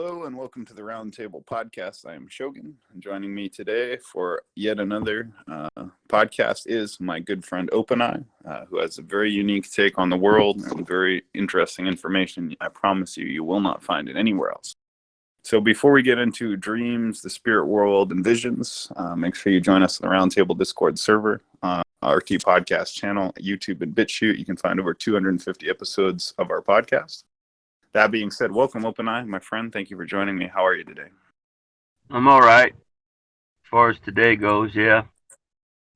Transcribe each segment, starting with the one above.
Hello and welcome to the Roundtable Podcast. I am Shogun, and joining me today for yet another podcast is my good friend OpenEye, who has a very unique take on the world and very interesting information. I promise you, you will not find it anywhere else. So before we get into dreams, the spirit world, and visions, make sure you join us on the Roundtable Discord server, RT Podcast channel, YouTube, and BitChute. You can find over 250 episodes of our podcast. That being said, welcome, OpenEye, my friend. Thank you for joining me. How are you today? I'm all right. As far as today goes, yeah.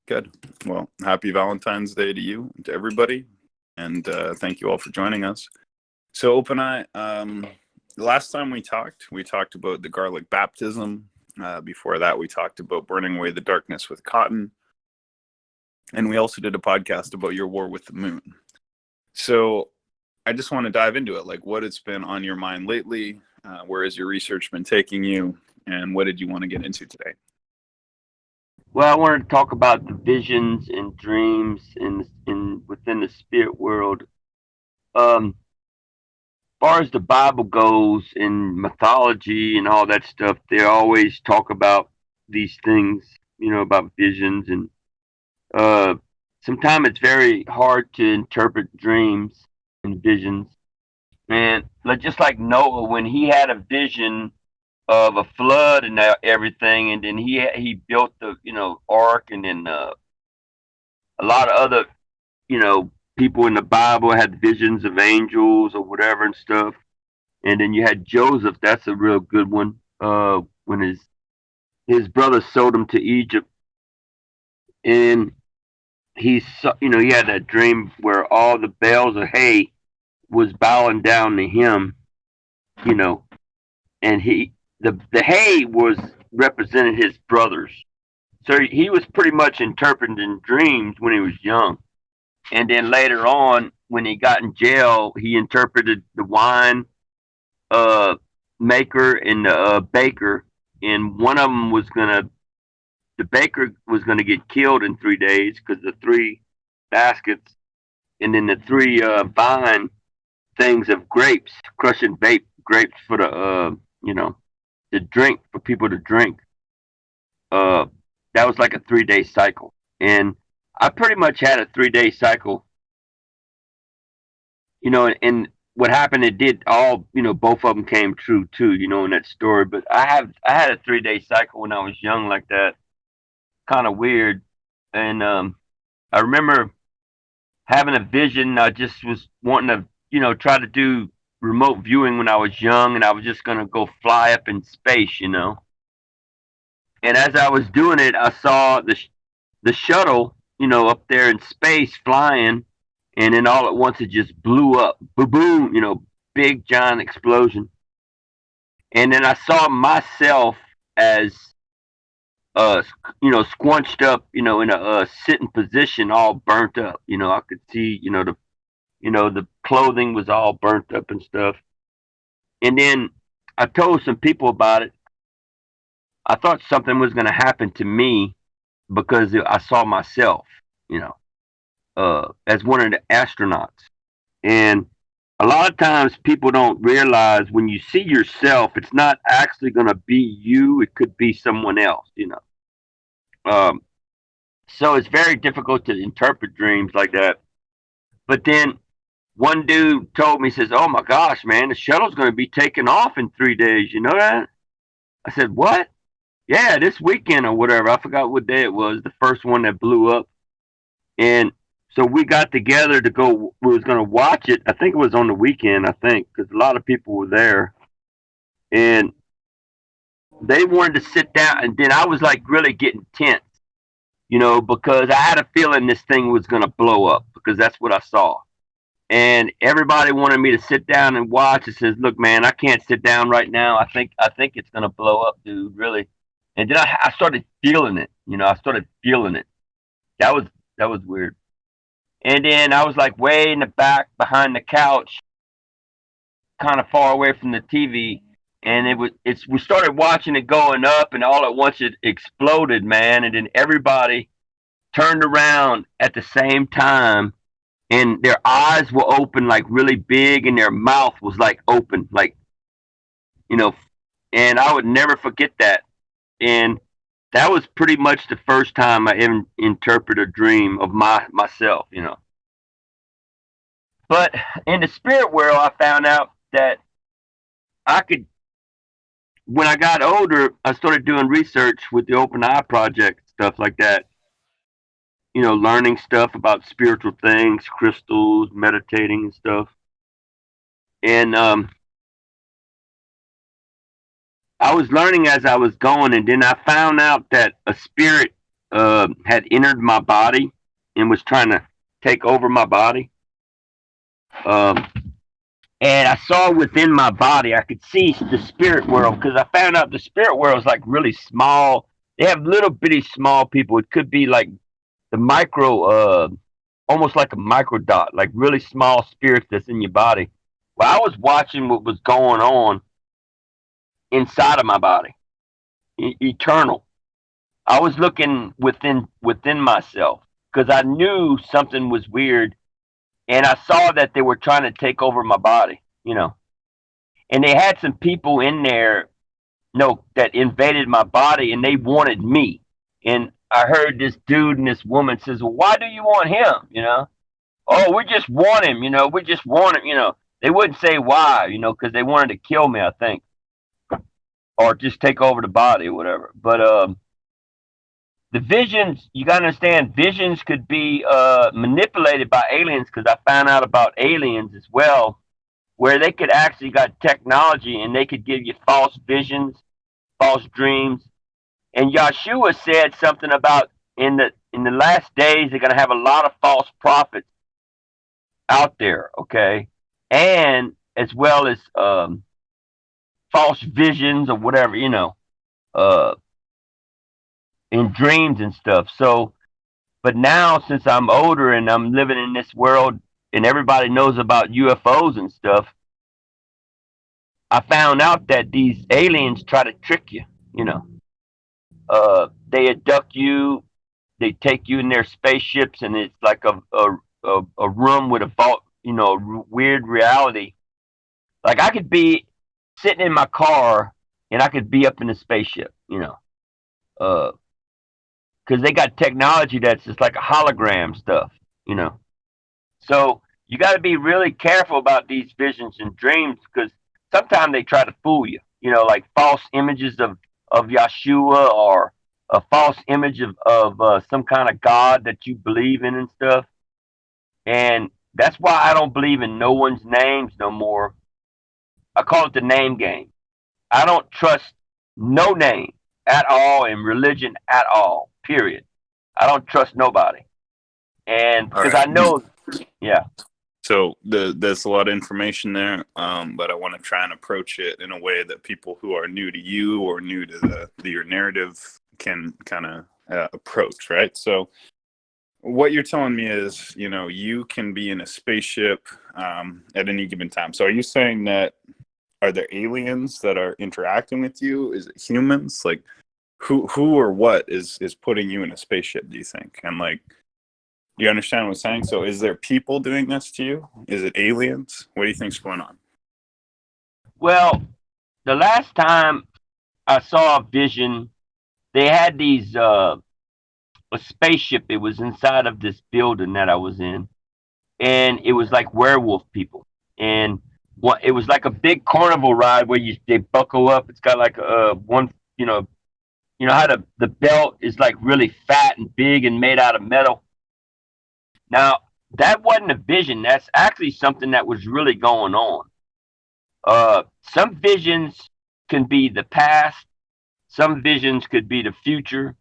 Good. Well, happy Valentine's Day to you and to everybody. And thank you all for joining us. So, OpenEye, the last time we talked about the garlic baptism. Before that, we talked about burning away the darkness with cotton. And we also did a podcast about your war with the moon. So, I just want to dive into it, like what it's been on your mind lately, where has your research been taking you, and what did you want to get into today? Well, I wanted to talk about the visions and dreams in within the spirit world. As far as the Bible goes, in mythology and all that stuff, they always talk about these things, about visions, and sometimes it's very hard to interpret dreams and visions. And just like Noah, when he had a vision of a flood and everything, and then he built the ark, and then a lot of other people in the Bible had visions of angels or whatever and stuff. And then you had Joseph. That's a real good one. When his brothers sold him to Egypt, and he had that dream where all the bales of hay was bowing down to him, you know, and the hay was represented his brothers. So he was pretty much interpreting dreams when he was young. And then later on, when he got in jail, he interpreted the wine uh, maker and the baker. And one of them the baker was gonna get killed in 3 days because the three baskets, and then the three vine things of grapes, crushing grapes for the drink for people to drink. Uh, that was like a 3 day cycle, and I pretty much had a 3 day cycle. And what happened? It did all. Both of them came true too. In that story. But I had a 3 day cycle when I was young, like that, kind of weird. And I remember having a vision. I just was wanting to, try to do remote viewing when I was young, and I was just gonna go fly up in space. And as I was doing it, I saw the shuttle, up there in space flying, and then all at once it just blew up, boom, boom, big giant explosion. And then I saw myself as, squunched up, in a sitting position, all burnt up. I could see, the clothing was all burnt up and stuff. And then I told some people about it. I thought something was going to happen to me because I saw myself, you know, as one of the astronauts. And a lot of times people don't realize when you see yourself, it's not actually going to be you. It could be someone else. Um, so it's very difficult to interpret dreams like that. But then one dude told me, says, "Oh my gosh, man, the shuttle's going to be taking off in 3 days. You know that?" I said, "What?" "Yeah, this weekend or whatever. I forgot what day it was. The first one that blew up." And so we got together to go. We was going to watch it. I think it was on the weekend. I think because a lot of people were there, and they wanted to sit down. And then I was like really getting tense, because I had a feeling this thing was going to blow up because that's what I saw. And everybody wanted me to sit down and watch. It says, "Look, man, I can't sit down right now. I think it's gonna blow up, dude. Really." And then I started feeling it. I started feeling it. That was that was weird. And then I was like way in the back behind the couch, kind of far away from the TV. And we started watching it going up, and all at once it exploded, man. And then everybody turned around at the same time, and their eyes were open like really big, and their mouth was like open, like, you know and I would never forget that. And that was pretty much the first time I ever interpreted a dream of myself, you know. But in the spirit world, I found out that I could. When I got older, I started doing research with the OpenEye project, stuff like that. You know, learning stuff about spiritual things, crystals, meditating and stuff. And I was learning as I was going, and then I found out that a spirit had entered my body and was trying to take over my body. Um, and I saw within my body, I could see the spirit world because I found out the spirit world is like really small. They have little bitty small people. It could be like the micro, almost like a micro dot, like really small spirits that's in your body. Well, I was watching what was going on inside of my body, eternal. I was looking within myself because I knew something was weird, and I saw that they were trying to take over my body. You know, and they had some people in there, no, that invaded my body, and they wanted me. And I heard this dude and this woman says, "Well, why do you want him?" You know, oh, we just want him. You know, we just want him. You know, they wouldn't say why. You know, because they wanted to kill me, I think, or just take over the body or whatever. But the visions, you got to understand, visions could be manipulated by aliens because I found out about aliens as well, where they could actually got technology and they could give you false visions, false dreams. And Yeshua said something about in the last days they're going to have a lot of false prophets out there, okay, and as well as false visions or whatever, you know, uh, in dreams and stuff. So but now, since I'm older and I'm living in this world and everybody knows about UFOs and stuff, I found out that these aliens try to trick you. You know, they abduct you, they take you in their spaceships, and it's like a room with a vault, you know, weird reality. Like I could be sitting in my car and I could be up in a spaceship. You know, because they got technology that's just like a hologram stuff. You know, so you got to be really careful about these visions and dreams because sometimes they try to fool you. You know, like false images of Yeshua or a false image of some kind of God that you believe in and stuff. And that's why I don't believe in no one's names no more. I call it the name game. I don't trust no name at all in religion at all. Period. I don't trust nobody. And All because I right. know, yeah. So there's a lot of information there, but I want to try and approach it in a way that people who are new to you or new to your narrative can kind of approach, right? So what you're telling me is, you know, you can be in a spaceship at any given time. So are you saying that are there aliens that are interacting with you? Is it humans? Like who or what is putting you in a spaceship, do you think? And like do you understand what I'm saying? So is there people doing this to you? Is it aliens? What do you think's going on? Well, the last time I saw a vision, they had these a spaceship. It was inside of this building that I was in, and it was like werewolf people. And what it was like a big carnival ride where you they buckle up. It's got like one, you know how the belt is like really fat and big and made out of metal. Now that wasn't a vision. That's actually something that was really going on. Some visions can be the past. Some visions could be the future,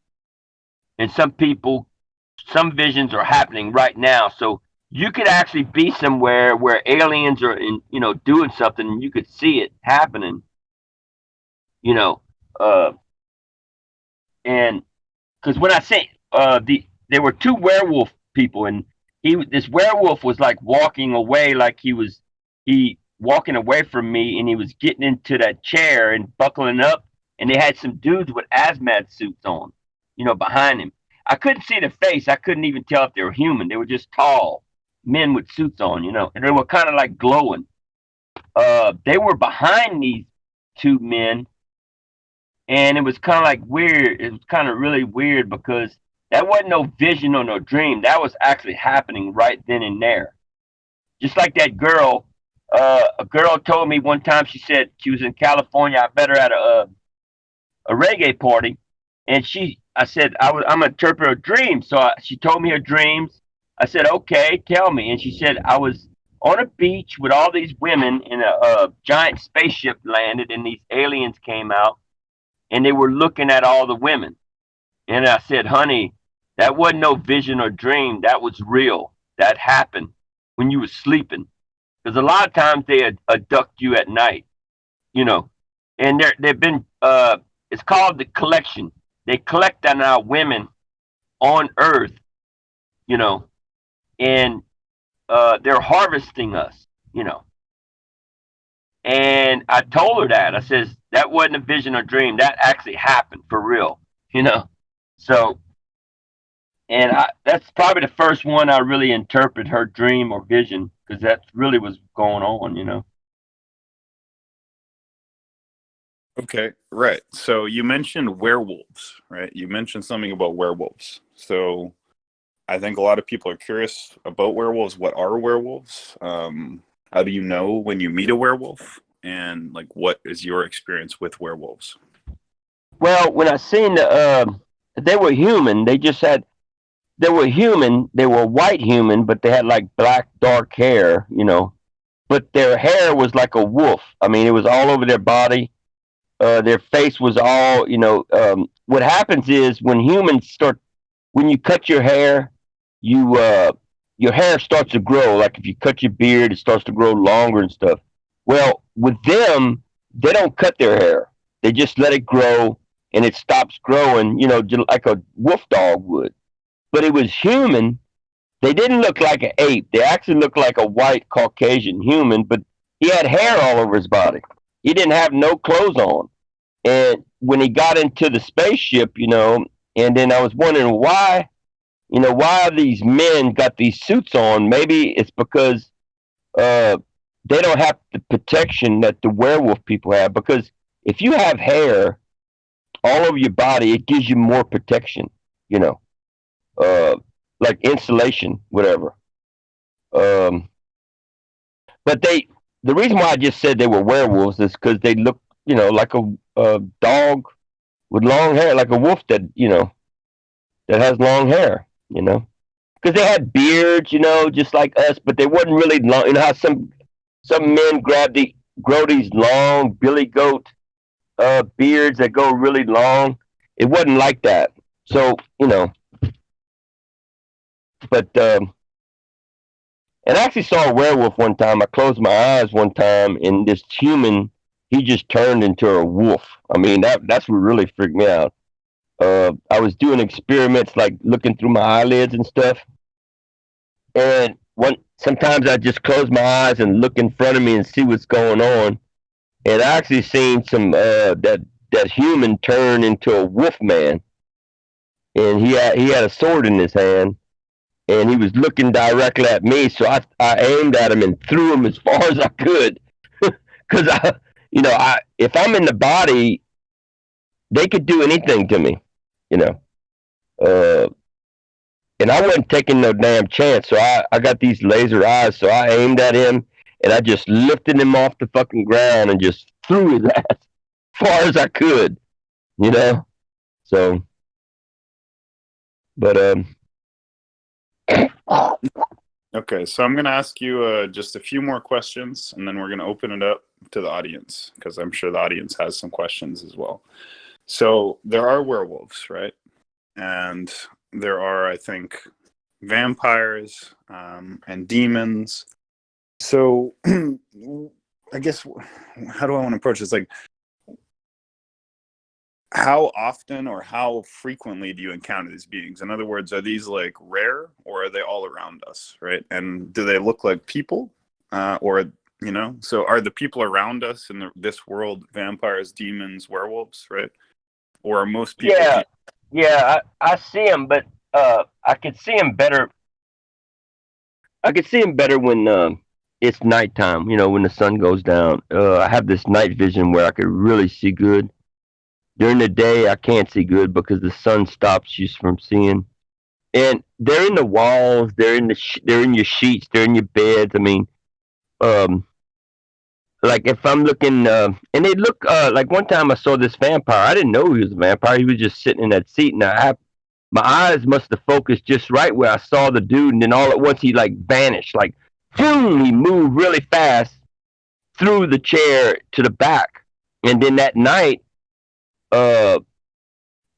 and some visions are happening right now. So you could actually be somewhere where aliens are in, you know, doing something, and you could see it happening. You know, uh, and because when I say there were two werewolf people, and this werewolf was like walking away, like he walking away from me, and he was getting into that chair and buckling up, and they had some dudes with hazmat suits on, you know, behind him. I couldn't see the face. I couldn't even tell if they were human. They were just tall men with suits on, you know, and they were kind of like glowing. They were behind these two men, And it was kind of like weird. It was kind of really weird because that wasn't no vision or no dream. That was actually happening right then and there. Just like that girl. A girl told me one time. She said she was in California. I met her at a reggae party, and I said, I'm an interpreter of dreams. So she told me her dreams. I said, okay, tell me. And she said, I was on a beach with all these women, and a giant spaceship landed, and these aliens came out, and they were looking at all the women. And I said, honey, that wasn't no vision or dream. That was real. That happened when you were sleeping. Because a lot of times they abduct you at night, you know. And they've been, it's called the collection. They collect on our women on Earth, you know, and they're harvesting us, you know. And I told her that. I says, that wasn't a vision or dream. That actually happened for real, you know. So, and that's probably the first one I really interpret her dream or vision because that really was going on, you know. Okay, right. So you mentioned werewolves, right? You mentioned something about werewolves. So I think a lot of people are curious about werewolves. What are werewolves? How do you know when you meet a werewolf? And like, what is your experience with werewolves? Well, when I seen they were human. They were human. They were white human, but they had like black dark hair, you know. But their hair was like a wolf. I mean, it was all over their body. Their face was all, you know. What happens is when you cut your hair, you your hair starts to grow. Like if you cut your beard, it starts to grow longer and stuff. Well, with them, they don't cut their hair. They just let it grow, and it stops growing. You know, just like a wolf dog would. But it was human. They didn't look like an ape. They actually looked like a white Caucasian human, but he had hair all over his body. He didn't have no clothes on. And when he got into the spaceship, you know, and then I was wondering why, you know, why these men got these suits on. Maybe it's because uh, they don't have the protection that the werewolf people have. Because if you have hair all over your body, it gives you more protection, you know, uh, like insulation, whatever. Um, but the reason why I just said they were werewolves is because they look, you know, like a dog with long hair, like a wolf that, you know, that has long hair, you know, because they had beards, you know, just like us, but they wasn't really long. You know how some men grow these long billy goat beards that go really long. It wasn't like that. So you know, but and I actually saw a werewolf one time. I closed my eyes one time, and this human, he just turned into a wolf. I mean, that's what really freaked me out. I was doing experiments like looking through my eyelids and stuff, and sometimes I just close my eyes and look in front of me and see what's going on. And I actually seen some that human turn into a wolf man, and he had a sword in his hand, and he was looking directly at me. So I aimed at him and threw him as far as I could, because I you know I if I'm in the body, they could do anything to me, you know. Uh, and I wasn't taking no damn chance. So I got these laser eyes. So I aimed at him and I just lifted him off the fucking ground and just threw his ass as far as I could, you know. So, but Okay, so I'm going to ask you just a few more questions, and then we're going to open it up to the audience because I'm sure the audience has some questions as well. So there are werewolves, right? And there are, I think, vampires and demons. So I guess how do I want to approach this? Like, how often or how frequently do you encounter these beings? In other words, are these like rare or are they all around us, right? And do they look like people, or you know? So are the people around us in this world vampires, demons, werewolves, right? Or are most people? yeah, yeah, I see him, but I could see him better. I could see him better when it's nighttime. You know, when the sun goes down. I have this night vision where I could really see good. During the day, I can't see good because the sun stops you from seeing. And they're in the walls. They're in they're in your sheets. They're in your beds. I mean, um, like if I'm looking, and they look like one time I saw this vampire. I didn't know he was a vampire. He was just sitting in that seat, and my eyes must have focused just right where I saw the dude, and then all at once he like vanished, like boom, he moved really fast through the chair to the back, and then that night, uh,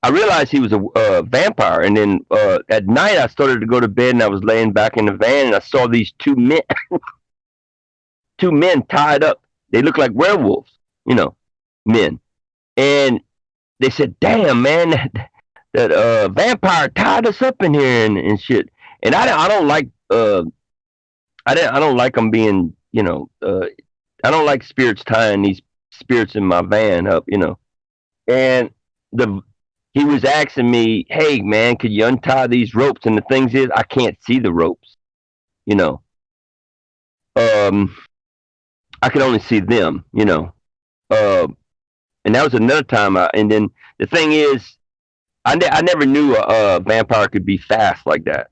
I realized he was a vampire, and then at night I started to go to bed, and I was laying back in the van, and I saw these two men tied up. They looked like werewolves, men, and they said, "Damn, man, that vampire tied us up in here and shit." And I don't like I don't like them being I don't like spirits tying these spirits in my van up, And the he was asking me, "Hey man, could you untie these ropes?" And the thing is, I can't see the ropes, you know. Um, I could only see them, Uh, and that was another time. And then the thing is, I never knew a vampire could be fast like that.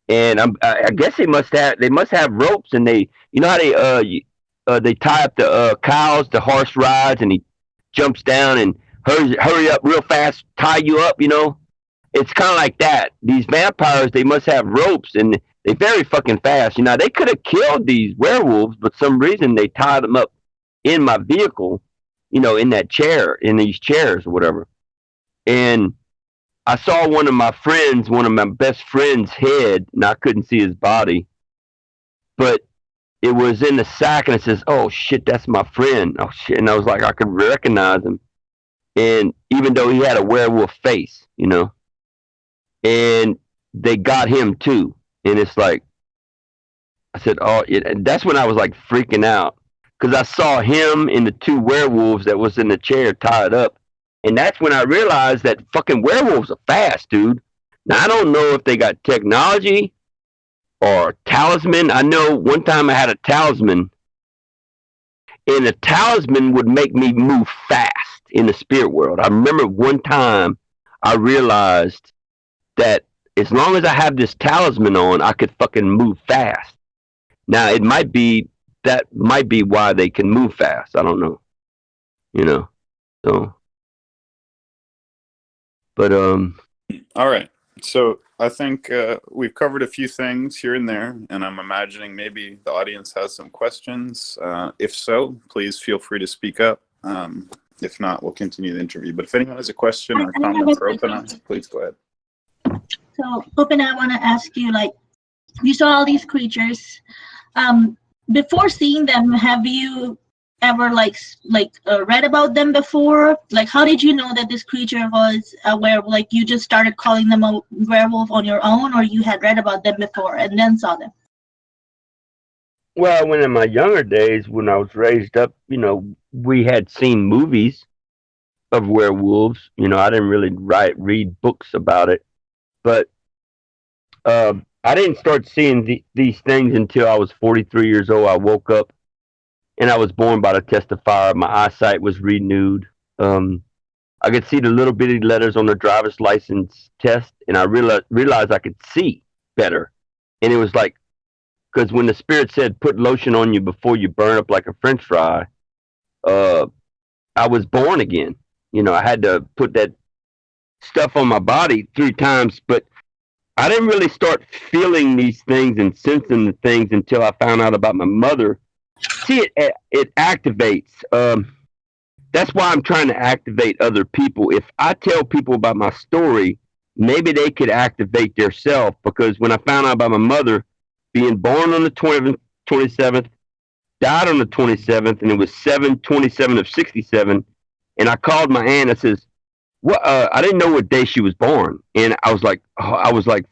And I guess they must have ropes, and you know how they tie up the cows, the horse rides, and he jumps down and hurry up real fast, tie you up. It's kind of like that. These vampires, they must have ropes, and they very fucking fast. They could have killed these werewolves, but some reason they tied them up in my vehicle, in that chair, in these chairs or whatever. And I saw one of my best friend's head, and I couldn't see his body, but it was in the sack, and it says, "Oh shit, that's my friend." Oh shit, and I was like, I could recognize him, and even though he had a werewolf face, and they got him too, and it's like I said, "Oh," and that's when I was like freaking out because I saw him and the two werewolves that was in the chair tied up. And that's when I realized that fucking werewolves are fast, dude. Now, I don't know if they got technology or talisman. I know one time I had a talisman, and the talisman would make me move fast in the spirit world. I remember one time I realized that as long as I have this talisman on, I could fucking move fast. Now, that might be why they can move fast. I don't know, so. But All right. So I think we've covered a few things here and there, and I'm imagining maybe the audience has some questions. If so, please feel free to speak up. If not, we'll continue the interview. But if anyone has a question or comment for OpenEye, please go ahead. So, OpenEye, I want to ask you, like, you saw all these creatures. Before seeing them, have you ever read about them before? Like, how did you know that this creature was a werewolf? Like, you just started calling them a werewolf on your own, or you had read about them before and then saw them? Well, when in my younger days, when I was raised up, we had seen movies of werewolves. I didn't really read books about it, but I didn't start seeing these things until I was 43 years old. I woke up and I was born by the test of fire. My eyesight was renewed. I could see the little bitty letters on the driver's license test, and I realized I could see better. And it was like, because when the spirit said, "Put lotion on you before you burn up like a French fry," I was born again. I had to put that stuff on my body 3 times, but I didn't really start feeling these things and sensing the things until I found out about my mother. See, it activates. That's why I'm trying to activate other people. If I tell people about my story, maybe they could activate their self. Because when I found out about my mother being born on the 27th, died on the 27th, and it was 7/27 of 67, and I called my aunt. I says, "What? I didn't know what day she was born," and I was like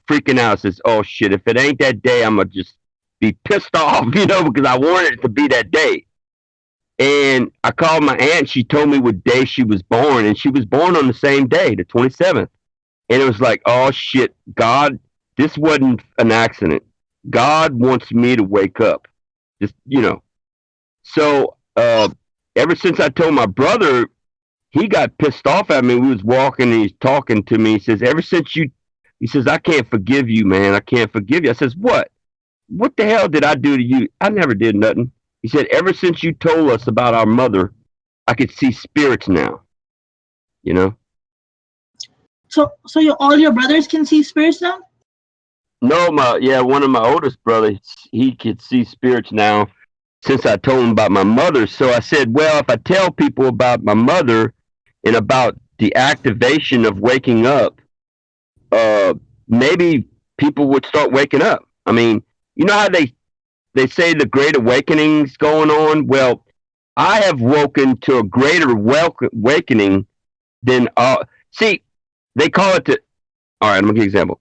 freaking out. I says, "Oh shit! If it ain't that day, I'm gonna just be pissed off, because I wanted it to be that day." And I called my aunt. She told me what day she was born, and she was born on the same day, the 27th. And it was like, oh shit, God, this wasn't an accident. God wants me to wake up. Just, So ever since I told my brother he got pissed off at me. We was walking and he's talking to me. He says, he says, I can't forgive you, man. I can't forgive you. I says, what? What the hell did I do to you? I never did nothing. He said, ever since you told us about our mother, I could see spirits now, you know? So all your brothers can see spirits now? No, one of my oldest brothers, he could see spirits now since I told him about my mother. So I said, well, if I tell people about my mother and about the activation of waking up, maybe people would start waking up. I mean, you know how they say the great awakening's going on? Well, I have woken to a greater awakening than, see, they call it all right, I'm going to give you an example.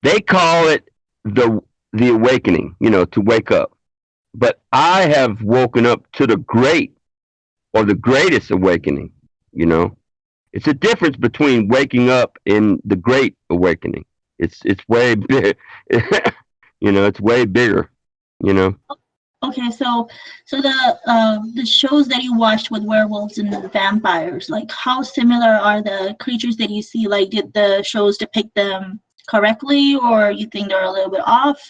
They call it the awakening, you know, to wake up. But I have woken up to the great or the greatest awakening, you know. It's a difference between waking up and the great awakening. It's way big, you know, it's way bigger, you know. Okay, so the shows that you watched with werewolves and vampires, like how similar are the creatures that you see? Like, did the shows depict them correctly, or you think they're a little bit off?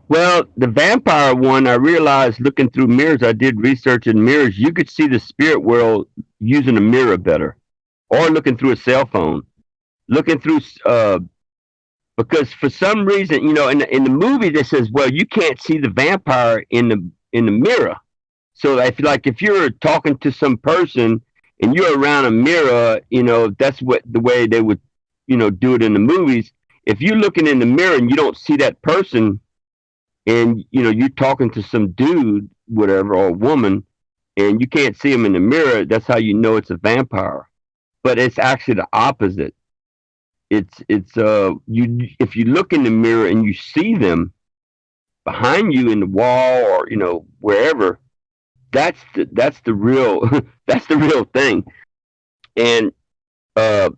Well, the vampire one, I realized looking through mirrors, I did research in mirrors, you could see the spirit world using a mirror better, or looking through a cell phone, looking through, because for some reason, you know, in the movie, it says, well, you can't see the vampire in the mirror. So if you're talking to some person and you're around a mirror, you know, that's the way they would, you know, do it in the movies. If you're looking in the mirror and you don't see that person, and you know you're talking to some dude, whatever, or a woman, and you can't see him in the mirror, that's how you know it's a vampire. But it's actually the opposite. It's you if you look in the mirror and you see them behind you in the wall or you know wherever, that's the real that's the real thing. And uh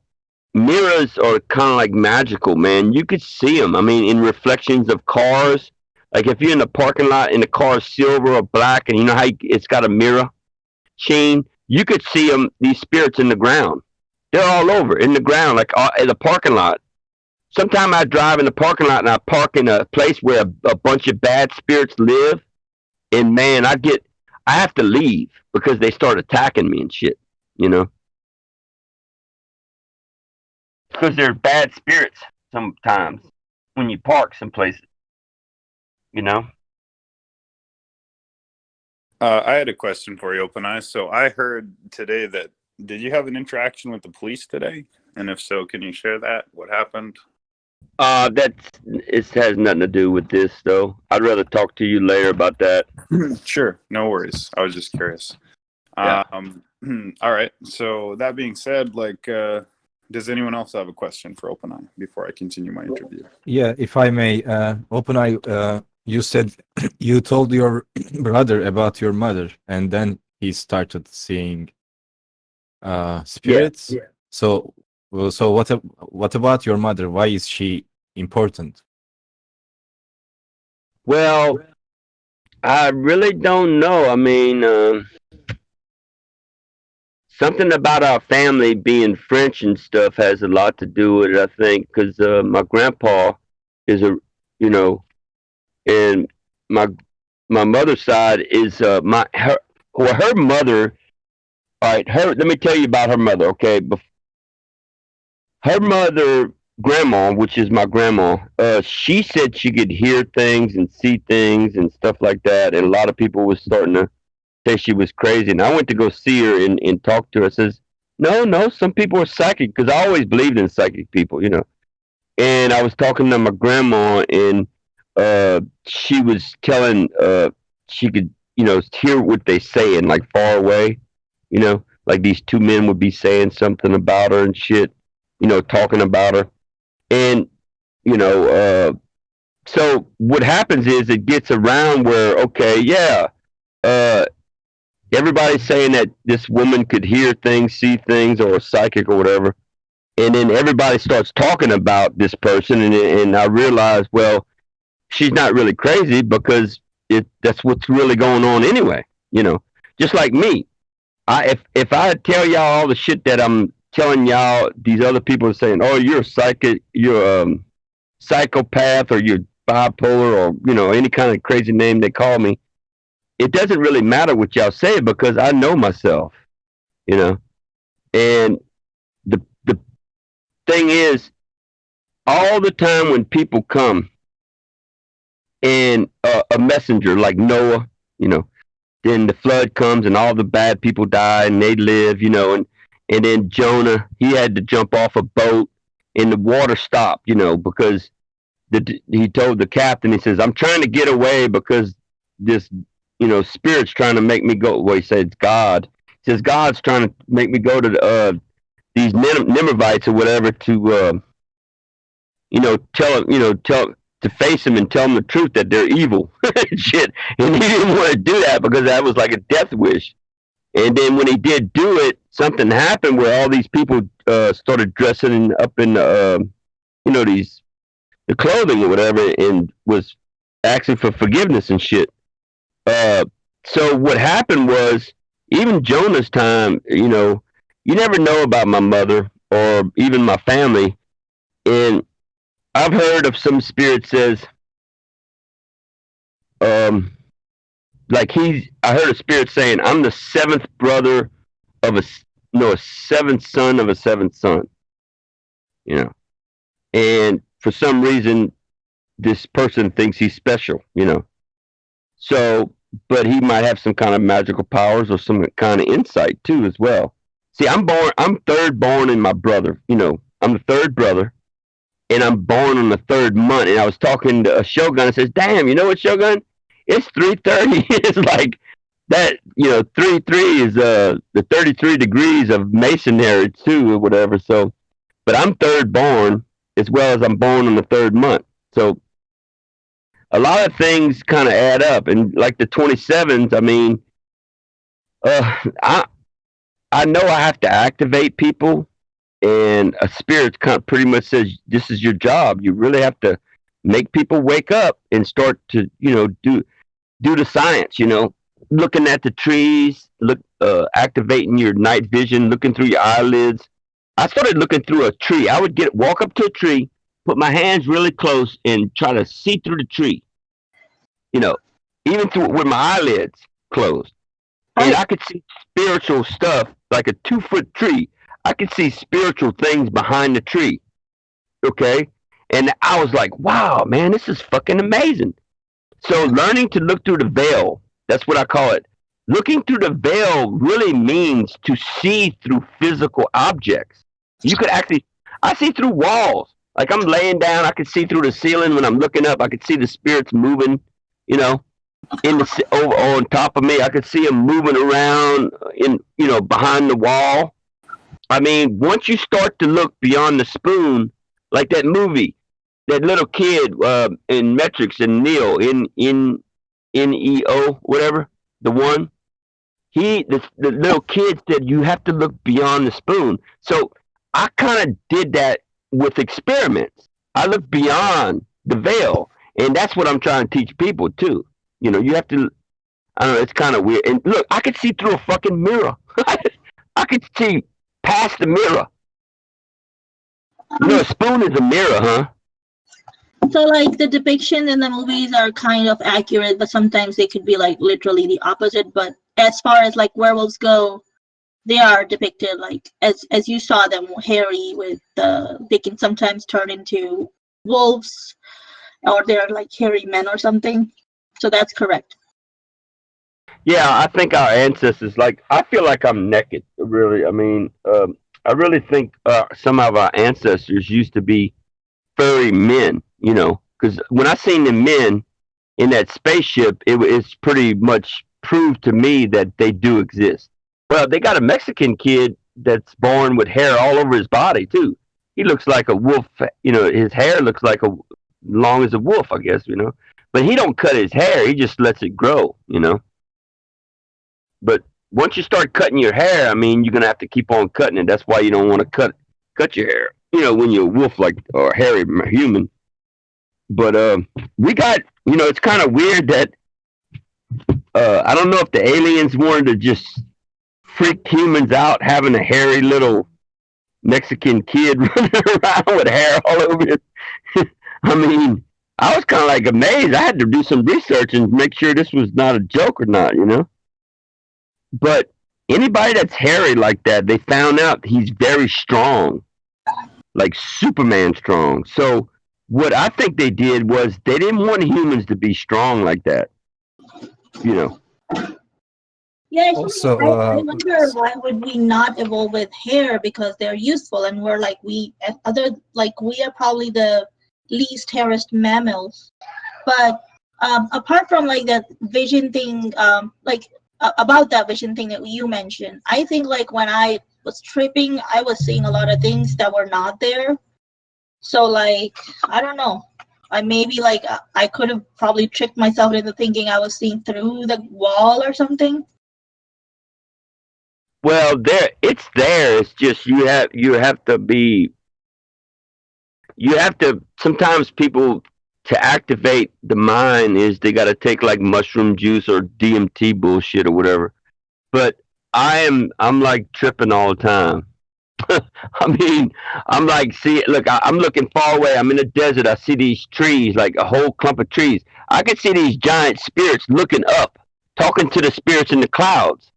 mirrors are kind of like magical, man. You could see them. I mean, in reflections of cars. Like if you're in the parking lot and the car is silver or black, and you know how it's got a mirror sheen, you could see them. These spirits in the ground, they're all over in the ground, like in the parking lot. Sometimes I drive in the parking lot and I park in a place where a bunch of bad spirits live, and man, I have to leave because they start attacking me and shit. You know. Because they're bad spirits sometimes when you park some places, you know. I had a question for you, OpenEye. So I heard today that did you have an interaction with the police today? And if so, can you share that? What happened? It has nothing to do with this though. I'd rather talk to you later about that. Sure, no worries. I was just curious. Yeah. All right. So that being said, like, does anyone else have a question for OpenEye before I continue my interview? Yeah, if I may, OpenEye, you said you told your brother about your mother, and then he started seeing spirits. Yeah. So what about your mother? Why is she important? Well, I really don't know. I mean, something about our family being French and stuff has a lot to do with it, I think, because my grandpa is you know, and my mother's side is her mother. All right, let me tell you about her mother, okay? Her mother, grandma, which is my grandma, she said she could hear things and see things and stuff like that, and a lot of people was starting to say she was crazy. And I went to go see her and talk to her. I says, no, some people are psychic, because I always believed in psychic people, you know. And I was talking to my grandma, and she was telling she could, you know, hear what they saying like far away, you know, like these two men would be saying something about her and shit, you know, talking about her. And you know, so what happens is it gets around where, okay, yeah, everybody's saying that this woman could hear things, see things, or a psychic or whatever. And then everybody starts talking about this person, and I realize, well, she's not really crazy, because that's what's really going on anyway. You know, just like me, if I tell y'all all the shit that I'm telling y'all, these other people are saying, oh, you're a psychic, you're psychopath, or you're bipolar, or any kind of crazy name they call me. It doesn't really matter what y'all say because I know myself, And the thing is, all the time when people come and a messenger like Noah, then the flood comes and all the bad people die and they live, and then Jonah, he had to jump off a boat and the water stopped, because he told the captain, he says, I'm trying to get away because this, spirit's trying to make me go. Well, he said, God. He says, God's trying to make me go to these Ninevites or whatever to, to face them and tell them the truth that they're evil. Shit. And he didn't want to do that because that was like a death wish. And then when he did do it, something happened where all these people started dressing up in, the clothing or whatever, and was asking for forgiveness and shit. So what happened was, even Jonah's time, you never know about my mother or even my family. And I've heard of some spirit says, I heard a spirit saying, I'm the seventh brother of a seventh son of a seventh son, and for some reason, this person thinks he's special, so, but he might have some kind of magical powers or some kind of insight too, as well. See, I'm third born in my brother, I'm the third brother. And I'm born on the third month. And I was talking to a Shogun and says, damn, you know what, Shogun? It's 3:30. It's like that, 3:3 is the 33 degrees of masonry too, or whatever. So, but I'm third born as well as I'm born on the third month. So a lot of things kind of add up. And like the 27s, I mean, I know I have to activate people. And a spirit pretty much says, this is your job. You really have to make people wake up and start to, do the science, looking at the trees, activating your night vision, looking through your eyelids. I started looking through a tree. I would walk up to a tree, put my hands really close and try to see through the tree, even through with my eyelids closed. And I could see spiritual stuff like a 2-foot tree. I could see spiritual things behind the tree. Okay. And I was like, wow, man, this is fucking amazing. So learning to look through the veil, that's what I call it. Looking through the veil really means to see through physical objects. You could actually, I see through walls. Like I'm laying down, I could see through the ceiling. When I'm looking up, I could see the spirits moving, over on top of me. I could see them moving around behind the wall. I mean, once you start to look beyond the spoon, like that movie, that little kid in Metrics and Neo in Neo, whatever, the one, the little kid said you have to look beyond the spoon. So I kind of did that with experiments. I look beyond the veil, and that's what I'm trying to teach people too. You have to. I don't know. It's kind of weird. And look, I could see through a fucking mirror. I could see past the mirror. A spoon is a mirror, huh? So, like, the depiction in the movies are kind of accurate, but sometimes they could be, like, literally the opposite. But as far as, like, werewolves go, they are depicted, like, as you saw them, hairy with, they can sometimes turn into wolves, or they're, like, hairy men or something. So that's correct. Yeah, I think our ancestors, like, I feel like I'm naked, really. I mean, I really think some of our ancestors used to be furry men, because when I seen the men in that spaceship, it's pretty much proved to me that they do exist. Well, they got a Mexican kid that's born with hair all over his body, too. He looks like a wolf, his hair looks like long as a wolf, I guess, But he don't cut his hair, he just lets it grow, But once you start cutting your hair, I mean, you're going to have to keep on cutting it. That's why you don't want to cut your hair, when you're a wolf, or a hairy human. But we got, it's kind of weird that I don't know if the aliens wanted to just freaked humans out having a hairy little Mexican kid running around with hair all over it. I mean, I was kind of like amazed. I had to do some research and make sure this was not a joke or not, you know? But anybody that's hairy like that, they found out he's very strong, like Superman strong. So what I think they did was they didn't want humans to be strong like that, you know? Yeah, Also, I wonder why would we not evolve with hair, because they're useful and we're like we are probably the least hairiest mammals. But apart from like that vision thing, about that vision thing that you mentioned, I think like when I was tripping, I was seeing a lot of things that were not there. So like I don't know. I maybe like I could have probably tricked myself into thinking I was seeing through the wall or something. Well, it's there. It's just you have to be you have to sometimes people to activate the mind is they got to take like mushroom juice or DMT bullshit or whatever. But I'm like tripping all the time. I mean, I'm like, see, look, I'm looking far away. I'm in the desert. I see these trees, like a whole clump of trees. I can see these giant spirits looking up, talking to the spirits in the clouds.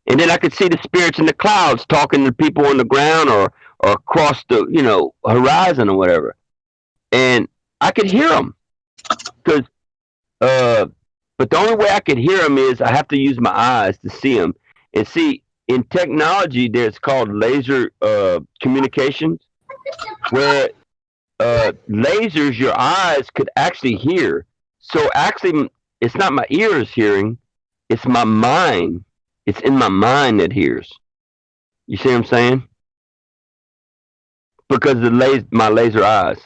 And then I could see the spirits in the clouds talking to people on the ground or across the, horizon or whatever. And I could hear them. Cause, but the only way I could hear them is I have to use my eyes to see them. And see, in technology, there's called laser communications, where lasers, your eyes could actually hear. So actually, it's not my ears hearing, it's my mind. It's in my mind that hears. You see what I'm saying? Because of my laser eyes.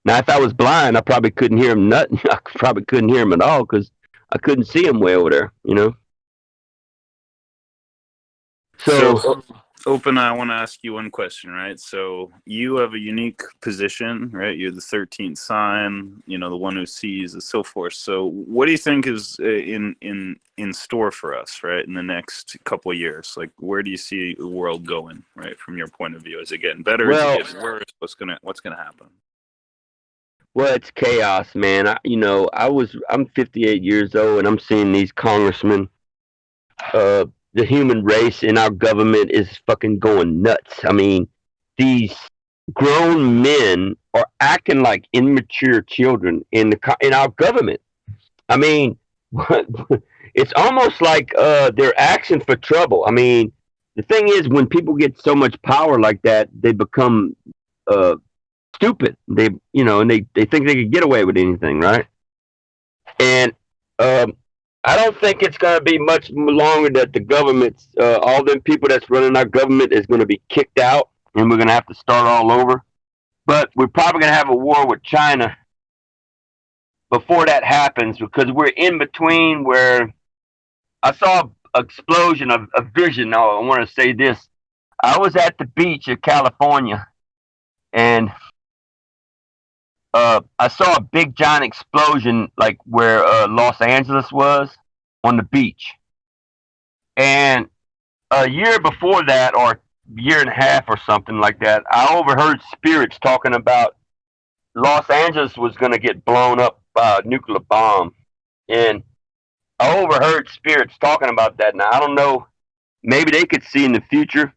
Now, if I was blind, I probably couldn't hear him nothing. I probably couldn't hear him at all because I couldn't see him way over there, you know? So, OpenEye, I want to ask you one question, right? So you have a unique position, right? You're the 13th sign, the one who sees, and so forth. So what do you think is in store for us, right, in the next couple of years? Like, where do you see the world going, right, from your point of view? Is it getting better? Well, is it getting worse? What's gonna happen? Well, it's chaos, man. I'm 58 years old, and I'm seeing these congressmen. The human race in our government is fucking going nuts. I mean, these grown men are acting like immature children in our government. I mean, it's almost like they're asking for trouble. I mean, the thing is, when people get so much power like that, they become stupid. And they think they could get away with anything, right? And I don't think it's going to be much longer that the government's, all them people that's running our government is going to be kicked out and we're going to have to start all over. But we're probably going to have a war with China before that happens because we're in between where I saw an explosion of a vision. Now, I want to say this. I was at the beach of California and I saw a big giant explosion like where Los Angeles was on the beach. And a year before that, or year and a half or something like that, I overheard spirits talking about Los Angeles was going to get blown up by a nuclear bomb. And I overheard spirits talking about that. Now, I don't know, maybe they could see in the future,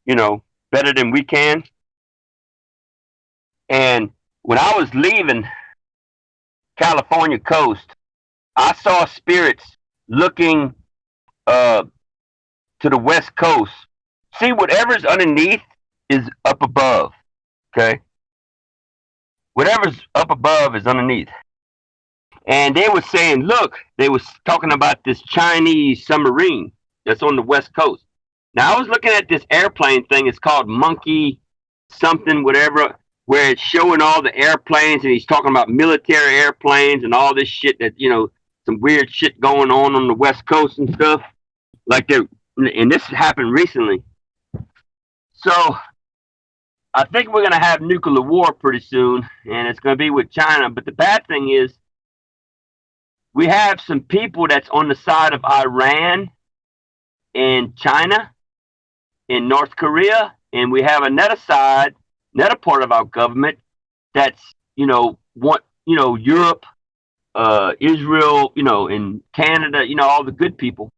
better than we can. And when I was leaving California coast, I saw spirits looking to the west coast. See, whatever's underneath is up above. Okay, whatever's up above is underneath. And they were saying, look, they was talking about this Chinese submarine that's on the west coast. Now I was looking at this airplane thing. It's called Monkey something, whatever, where it's showing all the airplanes, and he's talking about military airplanes and all this shit that, some weird shit going on the West Coast and stuff. And this happened recently. So I think we're going to have nuclear war pretty soon, and it's going to be with China. But the bad thing is we have some people that's on the side of Iran, in China, in North Korea, and we have another part of our government that's, Europe, Israel, and Canada, all the good people.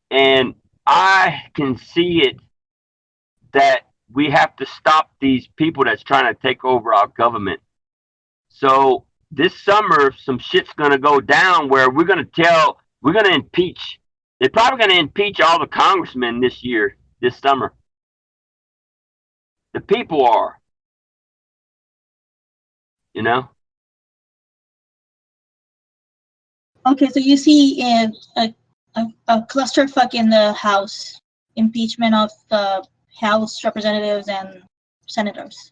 And I can see it that we have to stop these people that's trying to take over our government. So this summer, some shit's going to go down where we're going to impeach. They're probably going to impeach all the congressmen this summer. The people are, Okay, so you see a clusterfuck in the House, impeachment of the House representatives and senators.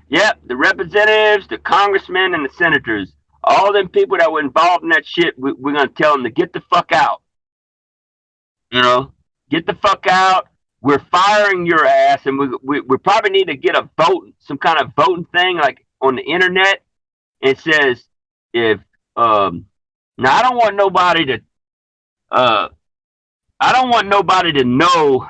Yep, the representatives, the congressmen, and the senators. All them people that were involved in that shit, we're going to tell them to get the fuck out. Get the fuck out. We're firing your ass, and we probably need to get a vote, some kind of voting thing, like on the internet. It says if now I don't want nobody to know.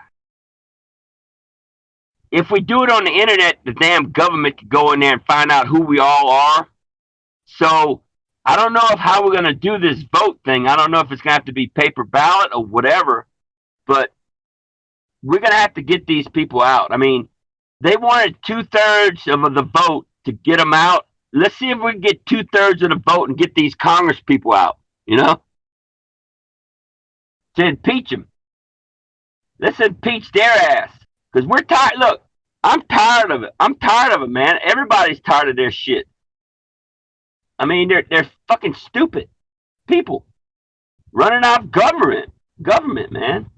If we do it on the internet, the damn government could go in there and find out who we all are. So I don't know how we're going to do this vote thing. I don't know if it's going to have to be paper ballot or whatever, but we're going to have to get these people out. I mean, they wanted 2/3 of the vote to get them out. Let's see if we can get 2/3 of the vote and get these Congress people out, to impeach them. Let's impeach their ass. Because we're tired. Look, I'm tired of it, man. Everybody's tired of their shit. I mean, they're fucking stupid people running off government, man.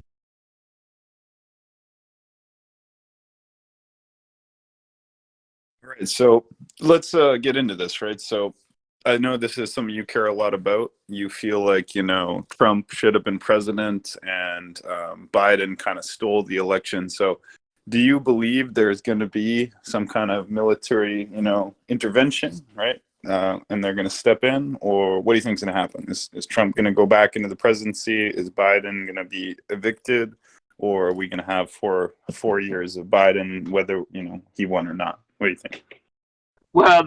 Right. So let's get into this, right? So I know this is something you care a lot about. You feel like, Trump should have been president and Biden kind of stole the election. So do you believe there's going to be some kind of military, intervention, right? And they're going to step in? Or what do you think is going to happen? Is Trump going to go back into the presidency? Is Biden going to be evicted? Or are we going to have four years of Biden, whether, he won or not? What do you think? Well,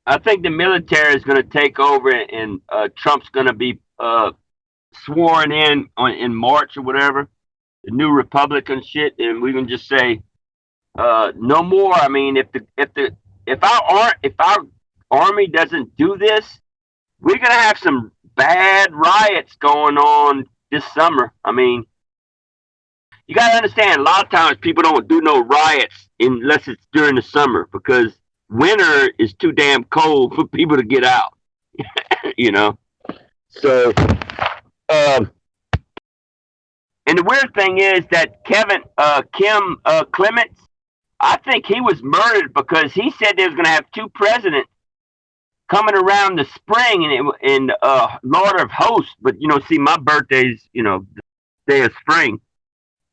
I think the military is going to take over, and Trump's going to be sworn in March or whatever, the new Republican shit, and we can just say no more. I mean, if our army doesn't do this, we're going to have some bad riots going on this summer. I mean, you got to understand, a lot of times people don't do no riots unless it's during the summer, because winter is too damn cold for people to get out. So and the weird thing is that Kim Clements, I think he was murdered because he said they was going to have two presidents coming around the spring in Lord of Hosts. But see, my birthday's the day of spring,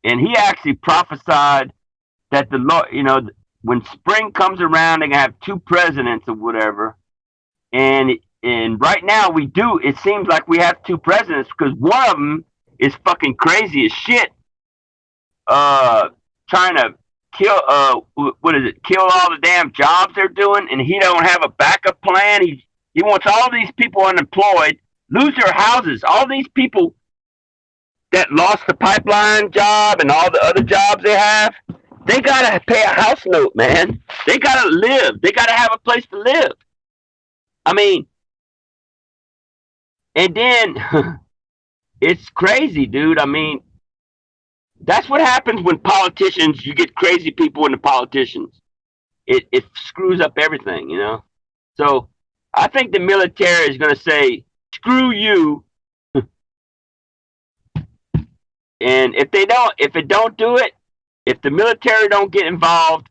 and he actually prophesied that the Lord, when spring comes around, they're gonna have two presidents or whatever. And right now we do. It seems like we have two presidents because one of them is fucking crazy as shit. Trying to kill kill all the damn jobs they're doing, and he don't have a backup plan. He wants all these people unemployed, lose their houses. All these people that lost the pipeline job and all the other jobs they have, they gotta pay a house note, man. They gotta live. They gotta have a place to live. I mean, and then it's crazy, dude. I mean, that's what happens when politicians, you get crazy people in the politicians. It screws up everything, So I think the military is gonna say, screw you. And if the military don't get involved,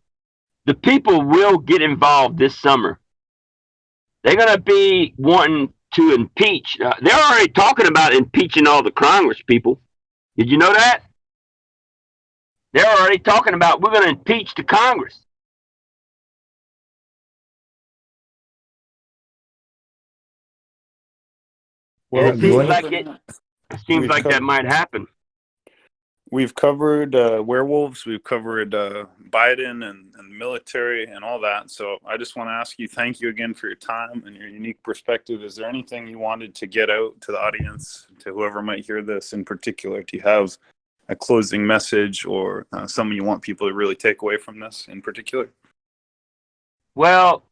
the people will get involved this summer. They're going to be wanting to impeach. They're already talking about impeaching all the Congress people. Did you know that? They're already talking about, we're going to impeach the Congress. Well, it seems like that might happen. We've covered werewolves, we've covered Biden and the military and all that. So I just want to ask you, thank you again for your time and your unique perspective. Is there anything you wanted to get out to the audience, to whoever might hear this in particular? Do you have a closing message or something you want people to really take away from this in particular? Well,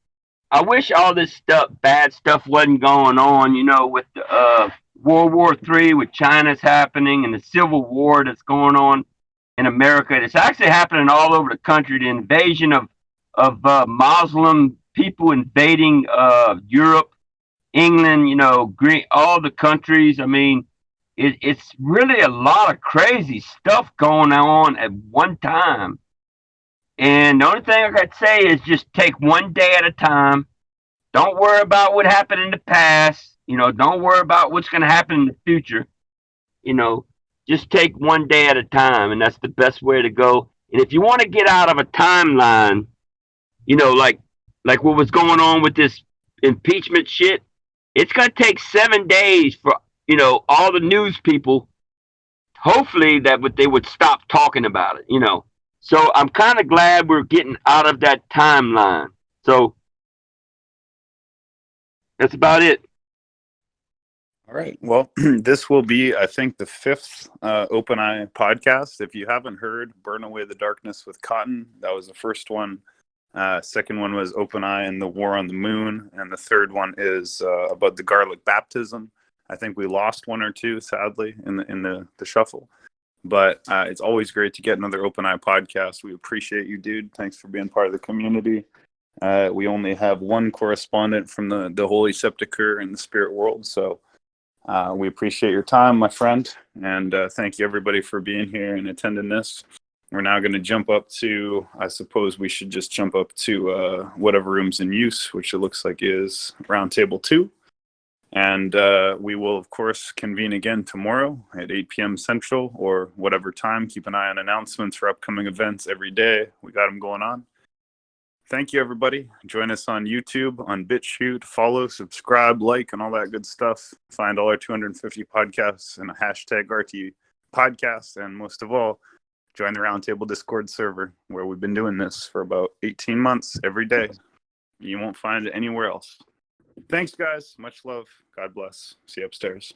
I wish all this stuff, bad stuff, wasn't going on. With the World War III, with China's happening, and the Civil War that's going on in America. It's actually happening all over the country. The invasion of Muslim people invading Europe, England. All the countries. I mean, it's really a lot of crazy stuff going on at one time. And the only thing I got to say is just take one day at a time. Don't worry about what happened in the past. Don't worry about what's going to happen in the future. Just take one day at a time, and that's the best way to go. And if you want to get out of a timeline, like what was going on with this impeachment shit, it's going to take 7 days for all the news people. Hopefully they would stop talking about it. So I'm kind of glad we're getting out of that timeline. So that's about it. All right. Well, this will be, I think, the 5th OpenEye podcast. If you haven't heard Burn Away the Darkness with Cotton, that was the first one. Second one was OpenEye and the War on the Moon. And the third one is about the garlic baptism. I think we lost one or two, sadly, in the shuffle. But it's always great to get another OpenEye podcast. We appreciate you, dude. Thanks for being part of the community. We only have one correspondent from the Holy Sepulchre in the spirit world. So we appreciate your time, my friend. And thank you, everybody, for being here and attending this. We're now going to jump up to, I suppose we should just jump up to whatever room's in use, which it looks like is Roundtable 2. And we will, of course, convene again tomorrow at 8 p.m. Central or whatever time. Keep an eye on announcements for upcoming events every day. We got them going on. Thank you, everybody. Join us on YouTube, on BitChute. Follow, subscribe, like, and all that good stuff. Find all our 250 podcasts and a hashtag RT podcast. And most of all, join the Roundtable Discord server where we've been doing this for about 18 months every day. You won't find it anywhere else. Thanks, guys. Much love. God bless. See you upstairs.